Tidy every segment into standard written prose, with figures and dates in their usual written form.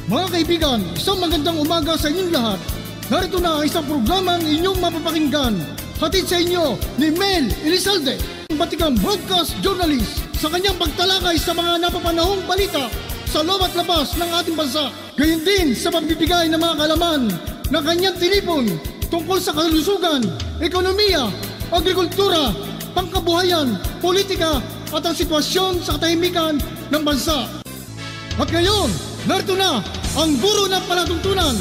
Mga kaibigan, isang magandang umaga sa inyong lahat. Narito na ang isang programang inyong mapapakinggan. Hatid sa inyo ni Mel Elizalde, batikang broadcast journalist, sa kanyang pagtalakay sa mga napapanahong balita sa loob at labas ng ating bansa. Gayon din sa pagbibigay ng mga kaalaman ng kanyang tinipon tungkol sa kalusugan, ekonomiya, agrikultura, pangkabuhayan, politika at ang sitwasyon sa katahimikan ng bansa. At ngayon, narito na ang guro ng palatuntunan,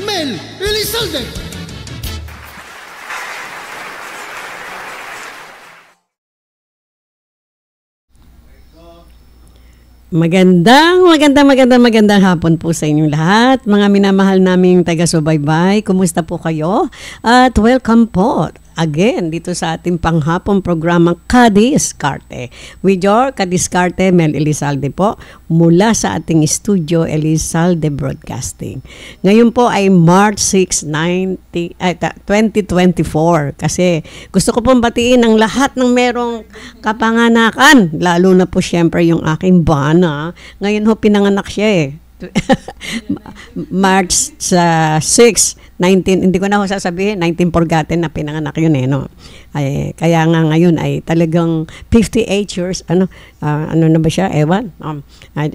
Mel Elizalde. Magandang hapon po sa inyong lahat. Mga minamahal naming taga-subaybay, kumusta po kayo? At welcome po again dito sa ating panghapong programang Kadiskarte. With your Kadiskarte, Mel Elizalde po, mula sa ating studio Elizalde Broadcasting. Ngayon po ay March 6, 2024. Kasi gusto ko pong batiin ang lahat ng merong kapanganakan. Lalo na po syempre yung aking bana. Ngayon ho pinanganak siya eh. March 6, 19, hindi ko na ho sasabihin, 19 forgotten na pinanganak yun eh, no? Ay, kaya nga ngayon ay talagang 58 years, ano na ba siya, ewan?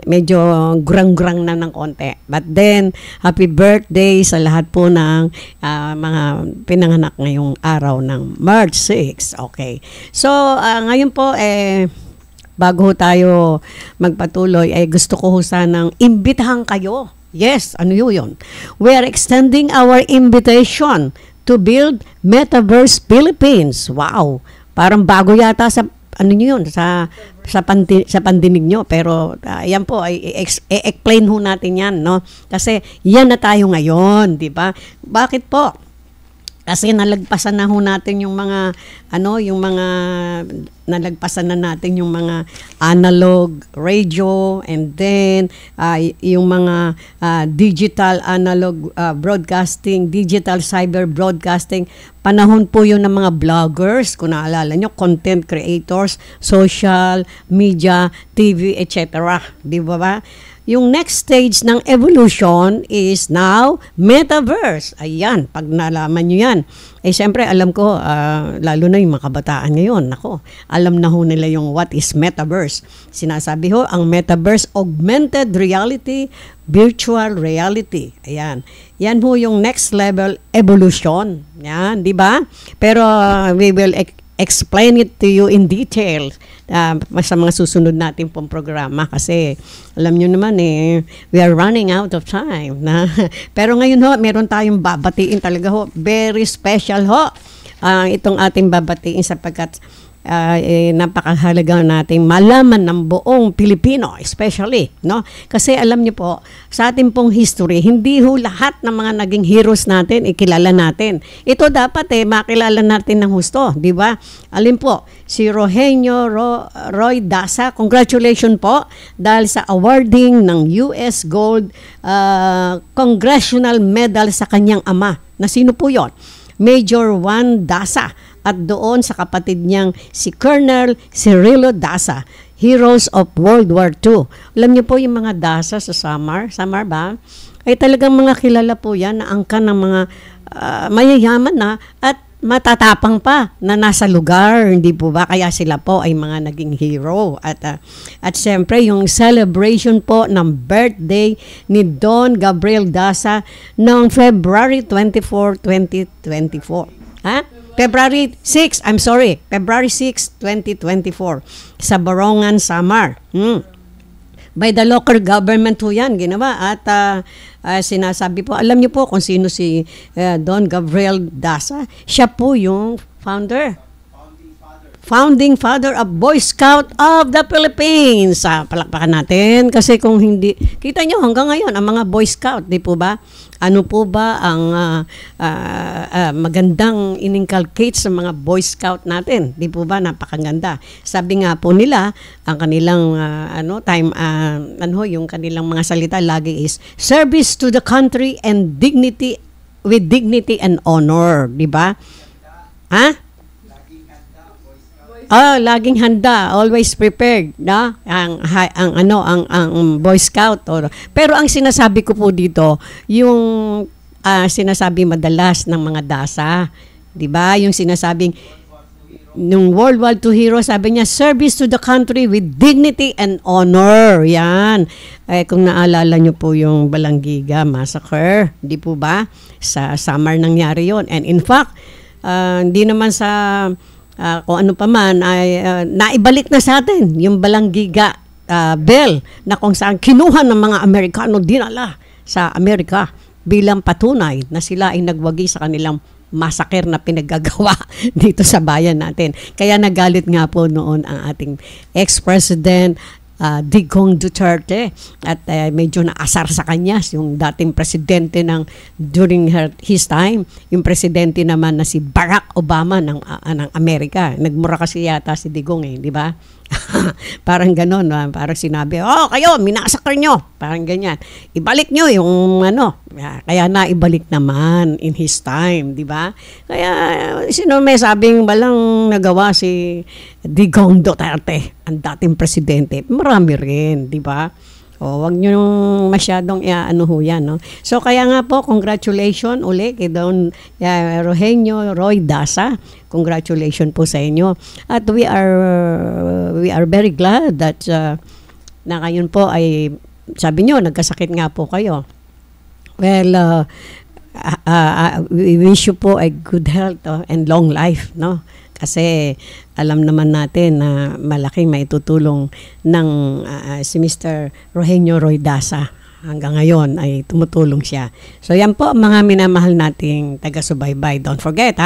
Medyo grang-grang na ng konti. But then, happy birthday sa lahat po ng mga pinanganak ngayong araw ng March 6. Okay. So, ngayon po, bago tayo magpatuloy, ay gusto ko sanang imbitahan kayo. Yes, ano yun? We are extending our invitation to build Metaverse Philippines. Wow! Parang bago yata sa ano nyo yun, sa pandinig nyo. Pero yan po, i-explain ho natin yan, no? Kasi yan na tayo ngayon, di ba? Bakit po? Kasi nalagpasan na ho natin yung mga nalagpasan na natin yung mga analog radio, and then yung mga digital analog broadcasting, digital cyber broadcasting. Panahon po yun ng mga vloggers, kung naalala nyo, content creators, social media, TV, etc. Di ba? Yung next stage ng evolution is now Metaverse. Ayan, pag nalaman nyo yan. Siyempre, alam ko, lalo na yung mga kabataan ngayon, nako, alam na ho nila yung what is Metaverse. Sinasabi ho, ang Metaverse, augmented reality, virtual reality. Ayan. Yan ho yung next level evolution. Yan, di ba? Pero we will explain it to you in detail sa mga susunod natin pong programa, kasi alam nyo naman we are running out of time na. Pero ngayon ho, meron tayong babatiin talaga ho, very special ho itong ating babatiin, sapagkat napakahalaga nating malaman ng buong Pilipino, especially, no? Kasi alam niyo po, sa ating pong history, hindi ho lahat ng mga naging heroes natin ikilala natin. Ito dapat makilala natin ng husto, di ba? Alin po, si Eugenio Roy Daza, congratulations po dahil sa awarding ng US Gold Congressional Medal sa kanyang ama. Na sino po 'yon? Major Juan Daza, at doon sa kapatid niyang si Colonel Cirilo Daza, Heroes of World War II. Alam niyo po yung mga Daza sa Samar ba? Ay talagang mga kilala po yan na angkan ng mga mayayaman na at matatapang pa na nasa lugar, hindi po ba? Kaya sila po ay mga naging hero. At siyempre, yung celebration po ng birthday ni Don Gabriel Daza noong February 24, 2024. Ha? February 6, February 6, 2024 sa Borongan, Samar. By the local government po yan ginawa, at sinasabi po, alam niyo po kung sino si Don Gabriel Daza. Siya po yung founding father of Boy Scout of the Philippines. Palakpakan natin, kasi kung hindi, kita nyo hanggang ngayon ang mga Boy Scout, di po ba? Ano po ba ang magandang inculcate sa mga Boy Scout natin? Di po ba napakaganda? Sabi nga po nila, ang kanilang yung kanilang mga salita lagi is service to the country and dignity, with dignity and honor, di ba? Ha? Laging handa, always prepared, na ang Boy Scout pero ang sinasabi ko po dito, yung sinasabi madalas ng mga DASA, 'di ba? Yung sinasabing nung World War II hero, sabi niya, service to the country with dignity and honor. Yan. Kung naalala niyo po yung Balanggiga Massacre, di po ba? Sa Samar nangyari yon. And in fact, hindi naman sa kung ano pa man, ay naibalik na sa atin yung Balanggiga Bill na kung saan kinuha ng mga Amerikano, dinala sa Amerika bilang patunay na sila ay nagwagi sa kanilang massacre na pinaggagawa dito sa bayan natin. Kaya nagalit nga po noon ang ating ex-president Digong Duterte at medyo naasar sa kanya yung dating presidente during his time, yung presidente naman na si Barack Obama ng Amerika. Nagmura kasi yata si Digong di ba? Parang ganon, parang sinabi, kayo, minasakar nyo. Parang ganyan. Ibalik nyo yung kaya naibalik naman in his time, di ba? Kaya, sino may sabing balang nagawa si Digong Duterte, ang dating presidente? Marami rin, di ba? Wag nyo masyadong yan, no? So, kaya nga po, congratulations uli kay Don Eugenio Roy Dasa. Congratulations po sa inyo. At we are very glad that na ngayon po ay, sabi nyo, nagkasakit nga po kayo. Well, we wish you po a good health and long life, no? Kasi alam naman natin na malaking maitutulong ng si Mr. Eugenio Roy Dasa. Hanggang ngayon ay tumutulong siya. So yan po mga minamahal nating taga-subaybay. Don't forget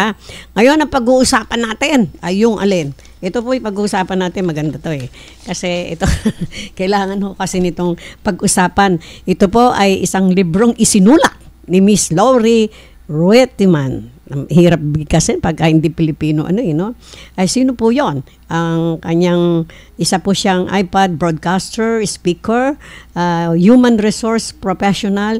Ngayon ang pag-uusapan natin ay yung alin. Ito po yung pag-uusapan natin, maganda to Kasi ito, kailangan ho kasi nitong pag-usapan. Ito po ay isang librong isinulat ni Miss Laurie Ruetiman. Hirap bigkasin pagka hindi Pilipino ay sino po yon? Ang kanyang isa po siyang iPad broadcaster, speaker, human resource professional,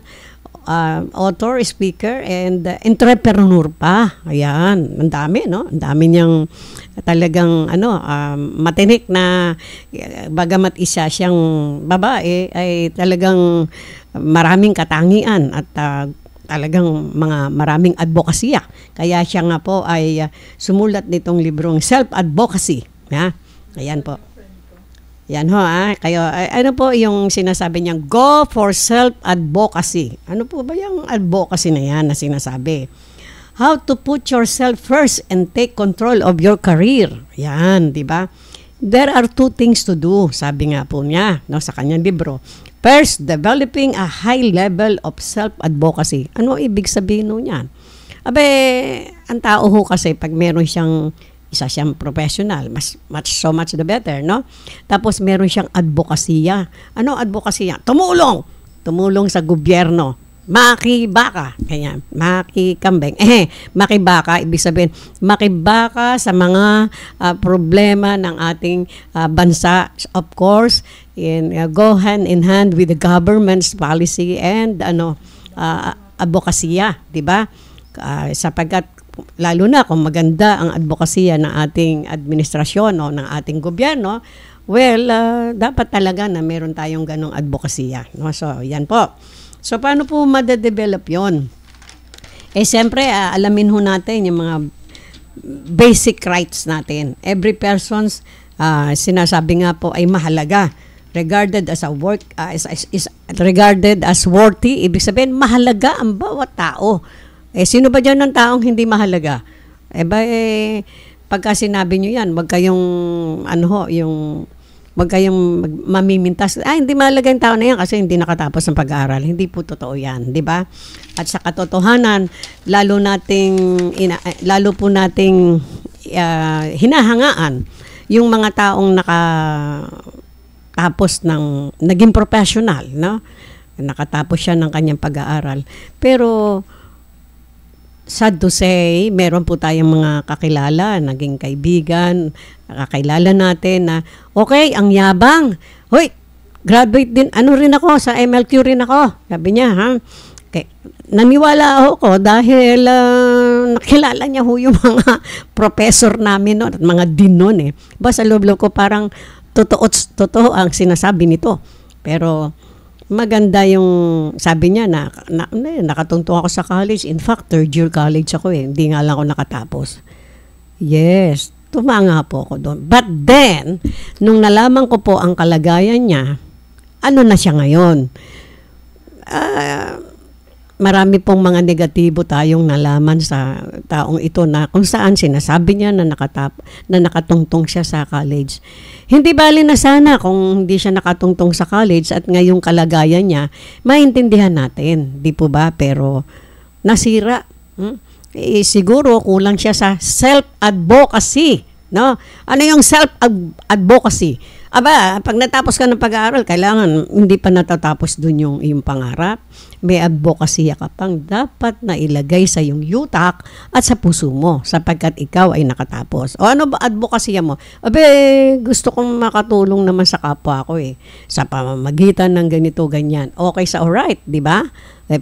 author, speaker, and entrepreneur pa. Ayan, ang dami, no? Ang dami niyang talagang matinik na bagamat isa siyang babae ay talagang maraming katangian at talagang maraming advokasya. Kaya siya nga po ay sumulat nitong librong self-advocacy. Ayan po. Yan ho kayo, ano po yung sinasabi niyang go for self-advocacy? Ano po ba yung advocacy na yan na sinasabi? How to put yourself first and take control of your career. Yan, di ba? There are two things to do, sabi nga po niya sa kanyang libro. First, developing a high level of self-advocacy. Ano ibig sabihin nun yan? Ang tao ho kasi pag meron siyang isa siyang professional, so much the better, no? Tapos meron siyang advokasya. Ano advokasya? Tumulong sa gobyerno. Makibaka. Kaya, makikambeng. Makibaka, ibig sabihin, makibaka sa mga problema ng ating bansa. Of course, go hand in hand with the government's policy and advokasya, di ba? Sapagkat lalo na kung maganda ang advokasya ng ating administrasyon o ng ating gobyerno, dapat talaga na meron tayong ganong advokasya, no? So, yan po. So, paano po madadevelop yon? Siyempre, alamin ho natin yung mga basic rights natin. Every person's sinasabi nga po ay mahalaga. Regarded as is regarded as worthy, ibig sabihin mahalaga ang bawat tao. Sino ba dyan ng taong hindi mahalaga? Pagka sinabi nyo yan, wag kayong mamimintas. Hindi mahalaga yung tao na yan kasi hindi nakatapos ng pag-aaral. Hindi po totoo yan, di ba? At sa katotohanan, lalo po nating hinahangaan yung mga taong nakatapos naging professional, no? Nakatapos siya ng kanyang pag-aaral. Pero sad to say, meron po tayong mga kakilala, naging kaibigan, kakilala natin na, okay, ang yabang. Hoy, graduate din, rin ako, sa MLQ rin ako. Sabi niya, naniwala ako dahil nakilala niya ho yung mga professor namin noon at mga dean noon eh. Sa loob-loob ko parang totoo ang sinasabi nito. Pero maganda yung sabi niya na nakatungtong ako sa college. In fact, third year college ako eh. Hindi nga lang ako nakatapos. Yes, tumanga po ako doon. But then, nung nalaman ko po ang kalagayan niya, ano na siya ngayon? Marami pong mga negatibo tayong nalaman sa taong ito na kung saan sinasabi niya na nakatungtong siya sa college. Hindi bali na sana kung hindi siya nakatungtong sa college at ngayong kalagayan niya, maintindihan natin, di po ba? Pero nasira. Siguro kulang siya sa self-advocacy. No? Ano yung self-advocacy? Pag natapos ka ng pag-aaral, kailangan hindi pa natatapos dun yung iyong pangarap. May advocacy ka pang dapat na ilagay sa iyong yutak at sa puso mo sapagkat ikaw ay nakatapos. O ano ba advocacy mo? Gusto kong makatulong naman sa kapwa ko eh. Sa pamamagitan ng ganito, ganyan. Okay sa alright, di ba?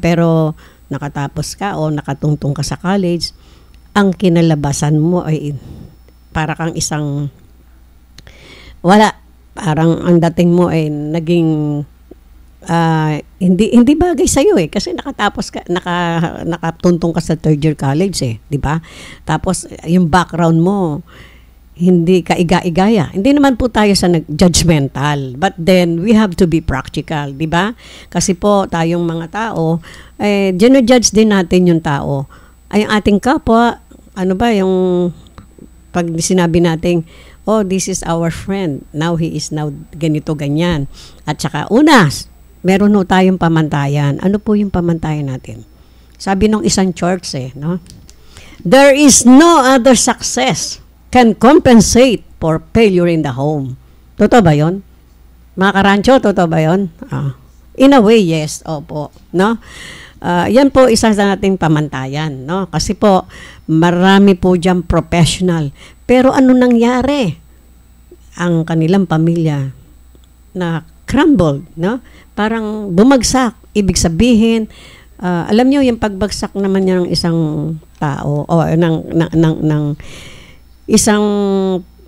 Pero nakatapos ka o nakatungtong ka sa college, ang kinalabasan mo ay para kang isang parang ang dating mo ay naging hindi bagay sa iyo eh kasi nakatapos ka nakatuntong ka sa third year college eh, di ba? Tapos yung background mo hindi kaiga-igaya. Hindi naman po tayo sa judgmental, but then we have to be practical, di ba? Kasi po tayong mga tao gino-judge din natin yung tao. Ay ang ating kapwa, yung pag sinabi natin, this is our friend. Now he is now ganito, ganyan. At saka meron ho tayong pamantayan. Ano po yung pamantayan natin? Sabi nung isang church no? There is no other success can compensate for failure in the home. Totoo ba yun? Mga karancho, totoo ba yun? In a way, yes. Opo. No? Yan po isa sa nating pamantayan. No? Kasi po, marami po dyan professional. Pero ano nangyari? Ang kanilang pamilya na crumbled, no? Parang bumagsak. Ibig sabihin, alam niyo yung pagbagsak naman niya ng isang tao o ng isang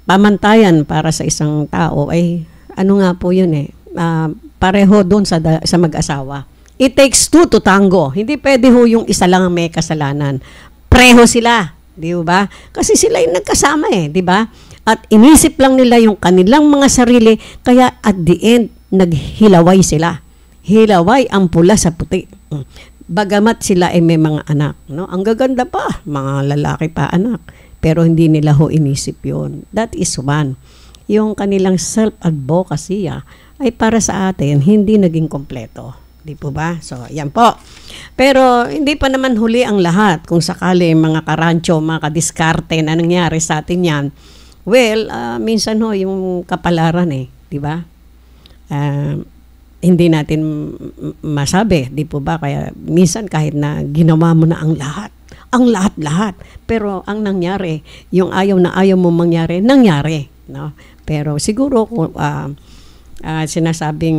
pamantayan para sa isang tao ay ano nga po yun pareho doon sa mag-asawa. It takes two to tango. Hindi pwede ho yung isa lang ang may kasalanan. Pareho sila, di ba? Kasi sila yung nagkasama di ba? At inisip lang nila yung kanilang mga sarili, kaya at the end, naghilaway sila. Hilaway ang pula sa puti. Bagamat sila ay may mga anak. No? Ang gaganda pa, mga lalaki pa anak. Pero hindi nila ho inisip yun. That is one. Yung kanilang self-advocacy ay para sa atin, hindi naging kompleto. Di po ba? So, yan po. Pero hindi pa naman huli ang lahat. Kung sakali mga karancho, mga kadiskarte na nangyari sa atin yan, well, minsan yung kapalaran di ba? Hindi natin masabi, di po ba? Kaya minsan kahit na ginawa mo na ang lahat, pero ang nangyari, yung ayaw na ayaw mo mangyari, nangyari, no? Pero siguro kung sinasabing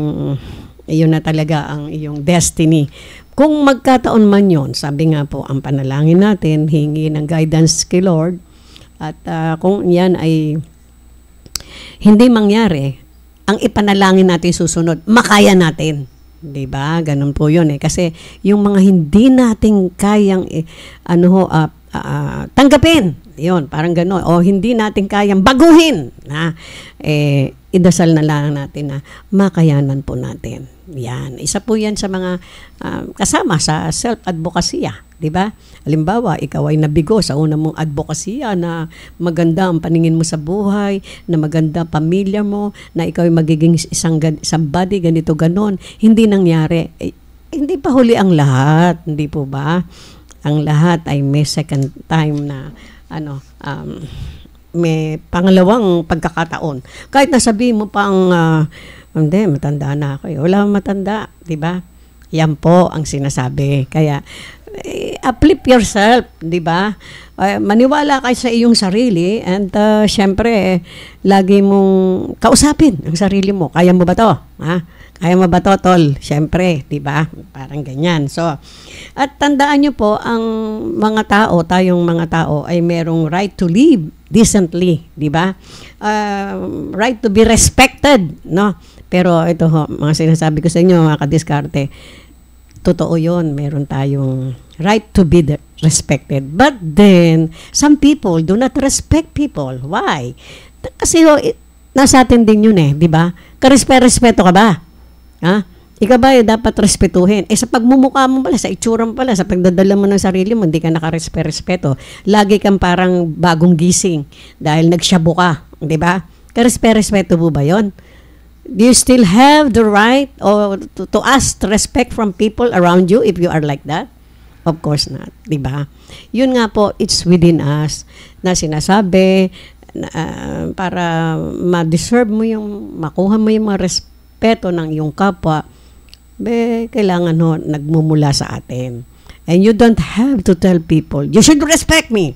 iyon na talaga ang iyong destiny. Kung magkataon man yon, sabi nga po, ang panalangin natin, hingi ng guidance kay Lord, at kung yan ay hindi mangyari, ang ipanalangin natin susunod, makaya natin. Diba? Ganun po yun Kasi yung mga hindi natin kayang tanggapin, yun, parang gano'n. O hindi natin kayang baguhin, idasal na lang natin na makayanan po natin. Yan. Isa po yan sa mga kasama sa self-advocacy, di ba? Halimbawa, ikaw ay nabigo sa una mong advocacy na maganda ang paningin mo sa buhay, na maganda pamilya mo, na ikaw ay magiging isang body, ganito, ganon. Hindi nangyari. Hindi pa huli ang lahat, hindi po ba? Ang lahat ay may second time na may pangalawang pagkakataon. Kahit nasabihin mo pang hindi, matanda na ako. Wala matanda, di ba? Yan po ang sinasabi. Kaya uplift yourself, di ba? Maniwala kayo sa iyong sarili and syempre, lagi mong kausapin ang sarili mo. Kaya mo ba to? Ha? Kaya mo ba to, tol? Syempre, di ba? Parang ganyan. So, at tandaan nyo po, ang mga tao, tayong mga tao, ay merong right to live decently, di ba? Right to be respected, no? Pero ito ho, mga sinasabi ko sa inyo, mga kadiskarte, totoo yun, meron tayong right to be respected. But then, some people do not respect people. Why? Kasi nasa atin din yun di ba? Karespeto ka ba? Ha? Ikaw ba dapat respetuhin? Sa pagmumukha mo pala, sa itsura mo pala, sa pagdadala mo ng sarili mo, hindi ka nakarespeto. Lagi kang parang bagong gising dahil nagsyabo ka. Di ba? Karespeto mo ba yun? Do you still have the right to ask respect from people around you if you are like that? Of course not, di ba? Yun nga po, it's within us na sinasabi para ma-deserve mo makuha mo yung mga respeto ng iyong kapwa, kailangan nagmumula sa atin. And you don't have to tell people, you should respect me.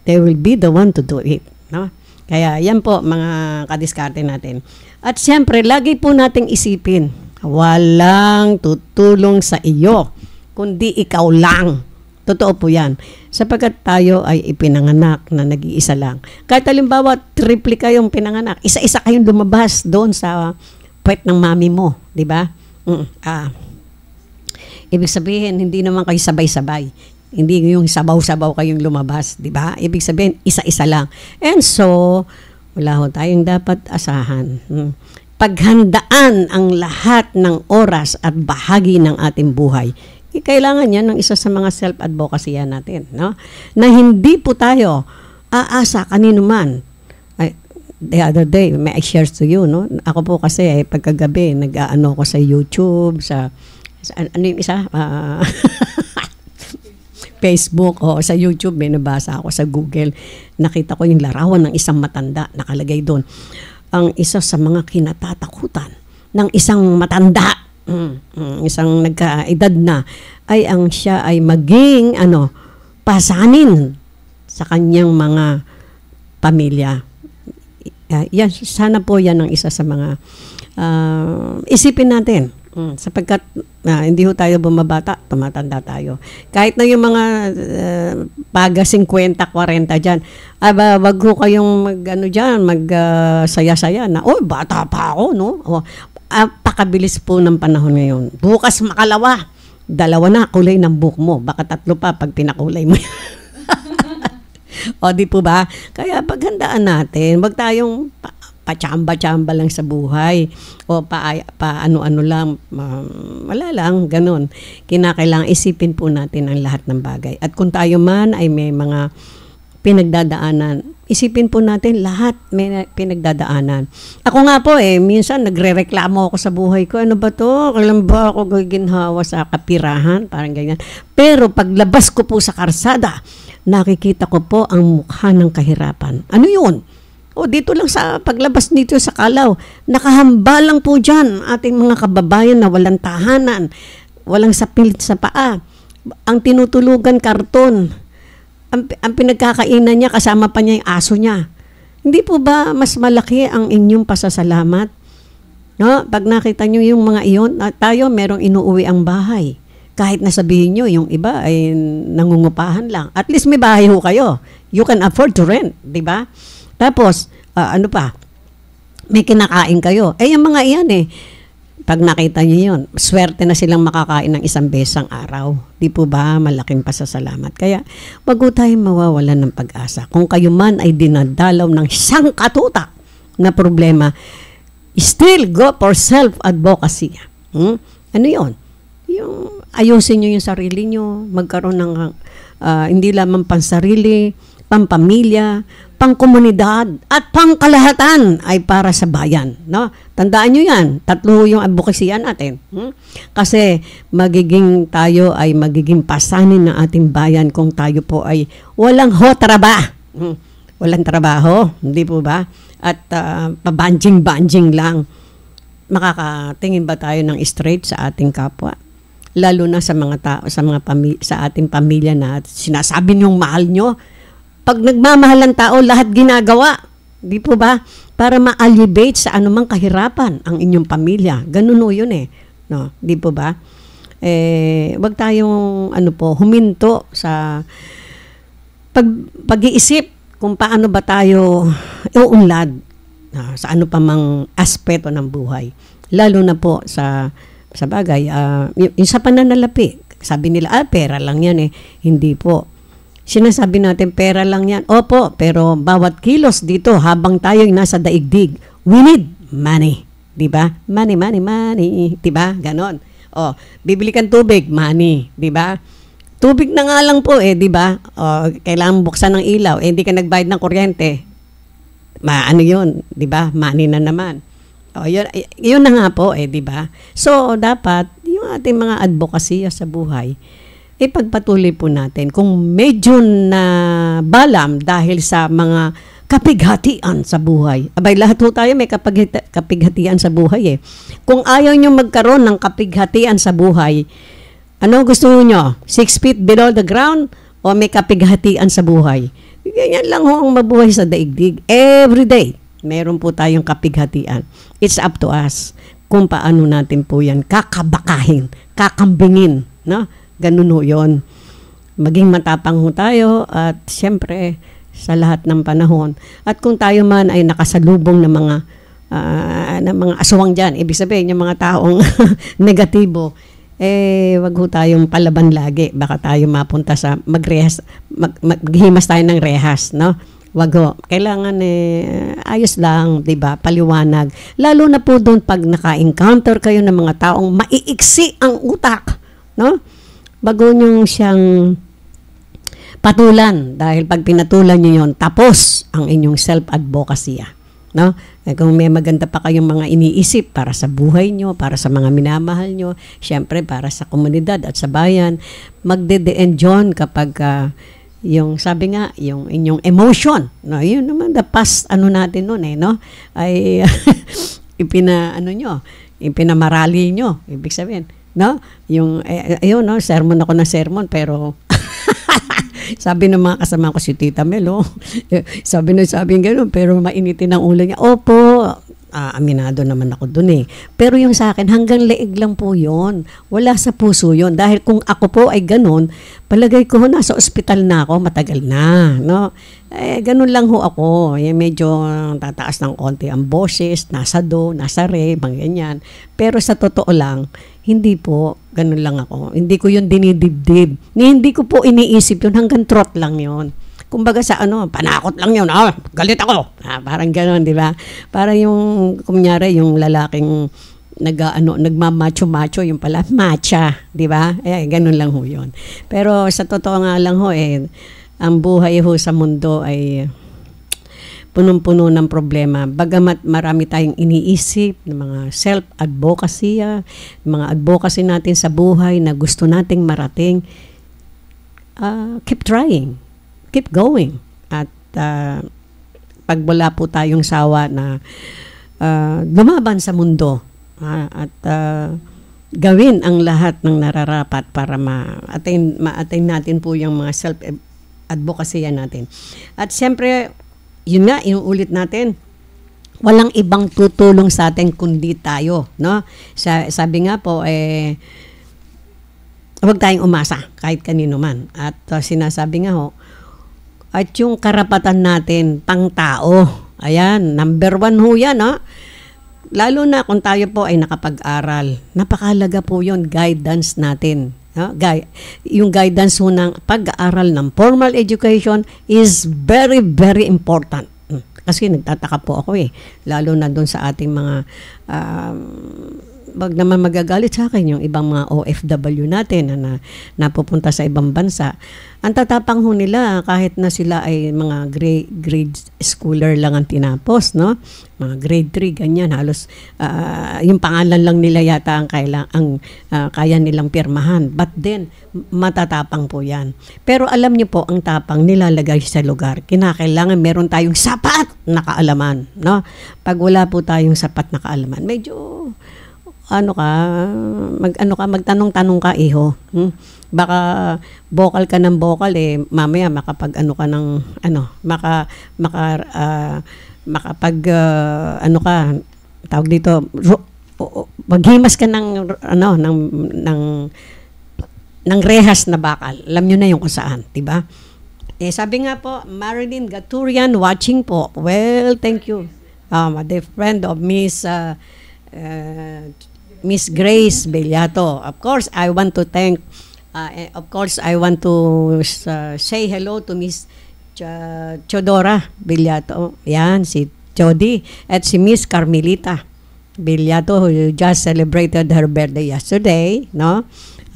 They will be the one to do it, no? Kaya yan po mga kadiskarte natin. At siyempre, lagi po nating isipin, walang tutulong sa iyo, kundi ikaw lang. Totoo po yan. Sapagkat tayo ay ipinanganak na nag-iisa lang. Kahit halimbawa, triple kayong pinanganak, isa-isa kayong lumabas doon sa puwet ng mami mo. Di ba? Ibig sabihin, hindi naman kayo sabay-sabay. Hindi yung sabaw-sabaw kayong lumabas, di ba? Ibig sabihin, isa-isa lang. And so, wala ho tayong dapat asahan. Paghandaan ang lahat ng oras at bahagi ng ating buhay. Kailangan yan ng isa sa mga self-advocacy natin, no? Na hindi po tayo aasa kanino man. The other day, may I share to you, no? Ako po kasi, pagkagabi, nag-aano ko sa YouTube, sa ano yung isa? Facebook o sa YouTube, may nabasa ako sa Google. Nakita ko yung larawan ng isang matanda, nakalagay doon. Ang isa sa mga kinatatakutan ng isang matanda, isang nagkaedad na, ay ang siya ay maging pasanin sa kanyang mga pamilya. Yan, sana po yan ang isa sa mga isipin natin. Sapagkat hindi ho tayo bumabata, tumatanda tayo. Kahit na yung mga paga 50, 40 dyan, wag ho kayong saya-saya na, bata pa ako, no? Pakabilis po ng panahon ngayon. Bukas makalawa, 2 na kulay ng buhok mo. Baka 3 pa pag pinakulay mo. O di po ba? Kaya paghandaan natin, wag tayong pa-chamba-chamba lang sa buhay o ano-ano lang, wala lang, ganun. Kinakailangan isipin po natin ang lahat ng bagay. At kung tayo man ay may mga pinagdadaanan, isipin po natin lahat may pinagdadaanan. Ako nga po minsan nagrereklamo ako sa buhay ko, ano ba to? Kailan ba ako gaginhawa sa kapirahan? Parang ganyan. Pero paglabas ko po sa karsada, nakikita ko po ang mukha ng kahirapan. Ano yun? Dito lang sa paglabas dito sa Kalaw, nakahamba lang po dyan ating mga kababayan na walang tahanan, walang sapilit sa paa. Ang tinutulugan, karton. Ang pinagkakainan niya, kasama pa niya yung aso niya. Hindi po ba mas malaki ang inyong pasasalamat? No? Pag nakita niyo yung mga iyon, tayo merong inuuwi ang bahay. Kahit nasabihin niyo, yung iba ay nangungupahan lang. At least may bahay ho kayo. You can afford to rent, di ba? Tapos, ano pa? May kinakain kayo. Yung mga iyan pag nakita niyo yun, swerte na silang makakain ng 1 besang araw. Di po ba malaking pasasalamat? Kaya, wag po tayong mawawalan ng pag-asa. Kung kayo man ay dinadalaw ng sangkatutak na problema, still go for self-advocacy. Ano yun? Yung ayusin nyo yung sarili nyo, magkaroon ng hindi lamang pansarili, pampamilya, pangkomunidad, at pangkalahatan ay para sa bayan. No? Tandaan nyo yan, 3 yung advokasya natin. Kasi tayo ay magiging pasanin ng ating bayan kung tayo po ay walang walang trabaho, hindi po ba? At pabanjing-banjing lang. Makakatingin ba tayo ng straight sa ating kapwa? lalo na sa mga tao, sa ating pamilya na sinasabi niyong mahal nyo. Pag nagmamahal ang tao, lahat ginagawa. Di po ba? Para ma-alleviate sa anumang kahirapan ang inyong pamilya. Ganun o yun eh. No, di po ba? Wag tayong huminto sa pag-iisip kung paano ba tayo iuunlad sa ano pa mang aspeto ng buhay. Lalo na po sa bagay, yung sa pananalapi. Sabi nila, pera lang yan eh. Hindi po. Sinasabi natin, pera lang yan. Opo, pero bawat kilos dito, habang tayo nasa daigdig, we need money. Diba? Money. Diba? Ganon. Bibili kang tubig, money. Diba? Tubig na nga lang po diba? Kailangan buksan ng ilaw, hindi ka nagbayad ng kuryente. Yun, diba? Money na naman. Yun na nga po diba? So, dapat, yung ating mga advokasya sa buhay, ipagpatuloy po natin kung medyo na balam dahil sa mga kapighatian sa buhay. Abay, lahat po tayo may kapighatian sa buhay Kung ayaw nyo magkaroon ng kapighatian sa buhay, ano gusto nyo? 6 feet below the ground o may kapighatian sa buhay? Ganyan lang ang mabuhay sa daigdig. Every day, meron po tayong kapighatian. It's up to us kung paano natin po yan kakabakahin, kakambingin, no? Ganun ho yun. Maging matapang ho tayo at siyempre sa lahat ng panahon. At kung tayo man ay nakasalubong ng mga aswang dyan, ibig sabihin yung mga taong negatibo, wag ho tayong palaban lagi. Baka tayo mapunta sa maghimas tayo ng rehas, no? Wag ho. Kailangan ayos lang, 'di ba? Paliwanag. Lalo na po doon pag naka-encounter kayo ng mga taong maiiksi ang utak, no? Bago nyo siyang patulan dahil pag pinatulan nyo yon, tapos ang inyong self-advocacy. No? Kung may maganda pa kayong mga iniisip para sa buhay nyo, para sa mga minamahal nyo, syempre para sa komunidad at sa bayan, magde-de-enjoy kapag yung sabi nga, yung inyong emotion, no? Yun naman, the past natin nun no? Ay ipinamarali nyo, ibig sabihin. No? Yung no, sermon ako ng sermon pero sabi ng mga kasama ko si Tita Mel, sabi gano'n pero mainitin ang ulo niya. Opo, aminado naman ako dun Pero yung sa akin, hanggang leeg lang po yon. Wala sa puso yon. Dahil kung ako po ay ganun, palagay ko nasa ospital na ako, matagal na. No? Ganun lang ho ako. Medyo tataas ng konti ang boses, nasa do, nasa re, mga ganyan. Pero sa totoo lang, hindi po, ganun lang ako. Hindi ko yun dinidibdib. Hindi ko po iniisip yun, hanggang trot lang yon. Kumbaga sa panakot lang yun, galit ako. Parang gano'n, di ba? Para yung, kunyari, yung lalaking nagmamacho-macho, yung pala, matcha, di ba? Gano'n lang ho yun. Pero sa totoo nga lang ho, ang buhay ho sa mundo ay punong-puno ng problema. Bagamat marami tayong iniisip ng mga self-advocacy, mga advocacy natin sa buhay na gusto nating marating, keep trying. Keep going. At pag wala po tayong sawa na lumaban sa mundo at gawin ang lahat ng nararapat para ma-attain natin po yung mga self-advocacy natin. At siyempre, yun nga, inuulit natin, walang ibang tutulong sa atin kundi tayo. No? Sabi nga po, huwag tayong umasa kahit kanino man. At sinasabi nga ho, at yung karapatan natin pang tao. Ayan, number 1 ho yan. Lalo na kung tayo po ay nakapag-aral. Napakahalaga po yun, guidance natin. Yung guidance ho ng pag-aaral ng formal education is very, very important. Kasi nagtataka po ako lalo na doon sa ating mga wag naman magagalit sa akin yung ibang mga OFW natin na napupunta sa ibang bansa. Ang tatapang ho nila kahit na sila ay mga grade schooler lang ang tinapos, no? Mga grade 3 ganyan, halos yung pangalan lang nila yata ang kaya nilang pirmahan. But then matatapang po 'yan. Pero alam niyo po, ang tapang nilalagay sa lugar. Kinakailangan meron tayong sapat na kaalaman, no? Pag wala po tayong sapat na kaalaman, medyo ano ka, magtanong-tanong ka, iho. Baka vocal ka ng vocal, mamaya makapag-ano ka ng, makapag, tawag dito, maghimas ka ng, ng rehas na bakal. Alam nyo na yung kung saan, diba? Sabi nga po, Marilyn Gaturian watching po. Well, thank you. A dear friend of Miss Grace Bellato. Of course, I want to thank, I want to say hello to Miss Chodora Bellato. Yan, si Chody. At si Miss Carmelita Bellato, who just celebrated her birthday yesterday, no?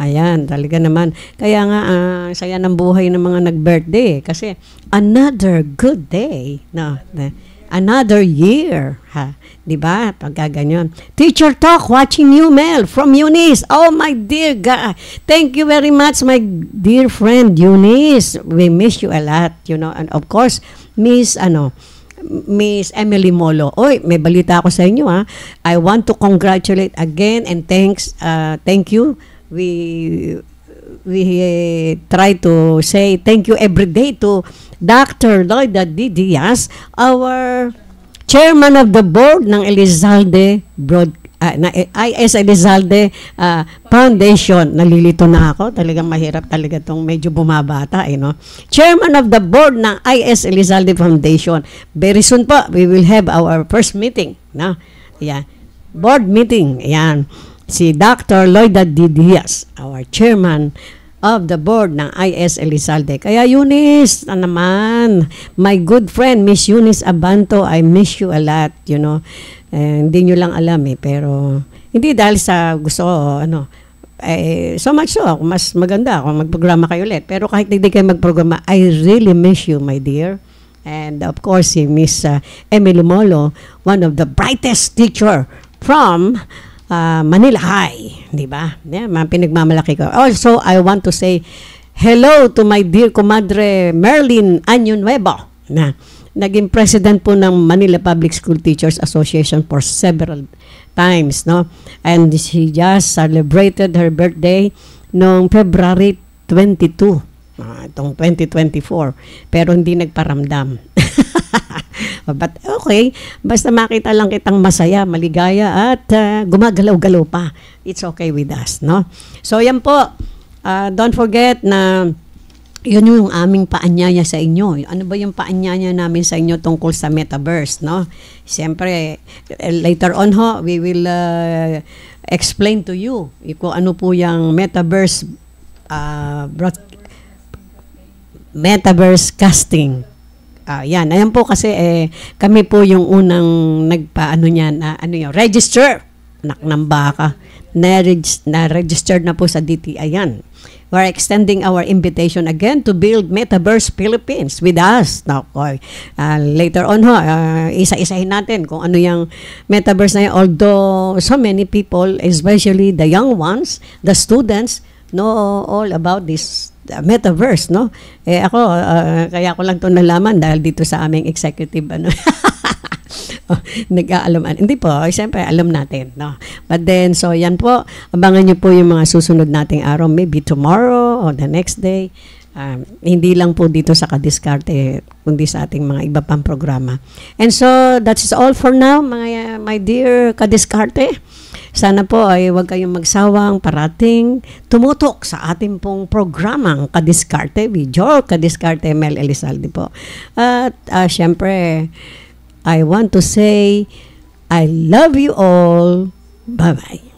Ayan, talaga naman. Kaya nga, saya ng buhay ng mga nag-birthday. Kasi, another good day. No? Another year. Ha? Diba? Pagka ganyan. Teacher Talk, watching you, Mel, from Eunice. Oh, my dear God. Thank you very much, my dear friend, Eunice. We miss you a lot, you know. And of course, Miss Emily Molo. Oy, may balita ako sa inyo, ha. I want to congratulate again and thank you. We try to say thank you every day to Dr. Lloyda D. Diaz, our chairman of the board ng Elizalde IS Elizalde Foundation. Nalilito na ako. Talagang mahirap talaga itong medyo bumabata. No? Chairman of the board ng IS Elizalde Foundation. Very soon po, we will have our first meeting. No? Yeah. Board meeting. Ayan. Si Dr. Lloyda D. Diaz, our chairman of the board ng IS Elizalde. Kaya Eunice, naman, my good friend, Miss Eunice Abanto, I miss you a lot, you know. Hindi nyo lang alam pero hindi dahil sa gusto ko, so much so, mas maganda kung magprograma kayo ulit. Pero kahit hindi kayo magprograma, I really miss you, my dear. And of course, si Miss Emily Molo, one of the brightest teacher from Manila High, di ba? Yeah, pinagmamalaki ko. Also, I want to say hello to my dear comadre Merlin Anyo Nuevo, na naging president po ng Manila Public School Teachers Association for several times, no? And she just celebrated her birthday noong February 22, itong 2024. Pero hindi nagparamdam. But okay, basta makita lang kitang masaya, maligaya at gumagalaw-galaw pa. It's okay with us, no? So yan po, don't forget na yun yung aming paanyaya sa inyo. Ano ba yung paanyaya namin sa inyo tungkol sa metaverse, no? Siyempre, later on we will explain to you kung ano po yung metaverse casting. Ayan po kasi kami po yung unang nagpaano niyan, register. Anak ng baka. Na-registered na po sa DTI yan. We're extending our invitation again to build Metaverse Philippines with us. Now, later on isa-isahin natin kung ano yung Metaverse na yan. Although so many people, especially the young ones, the students, know all about this Metaverse, no? Ako, kaya ko lang ito nalaman dahil dito sa aming executive, nag-aalaman. Hindi po, siyempre alam natin, no? But then, so yan po, abangan nyo po yung mga susunod nating araw, maybe tomorrow or the next day. Hindi lang po dito sa Kadiskarte, kundi sa ating mga iba pang programa. And so, that's all for now, my dear Kadiskarte. Sana po ay huwag kayong magsawang parating tumutok sa ating pong programang Kadiskarte with your Kadiskarte Mel Elizalde po. At syempre, I want to say, I love you all. Bye-bye.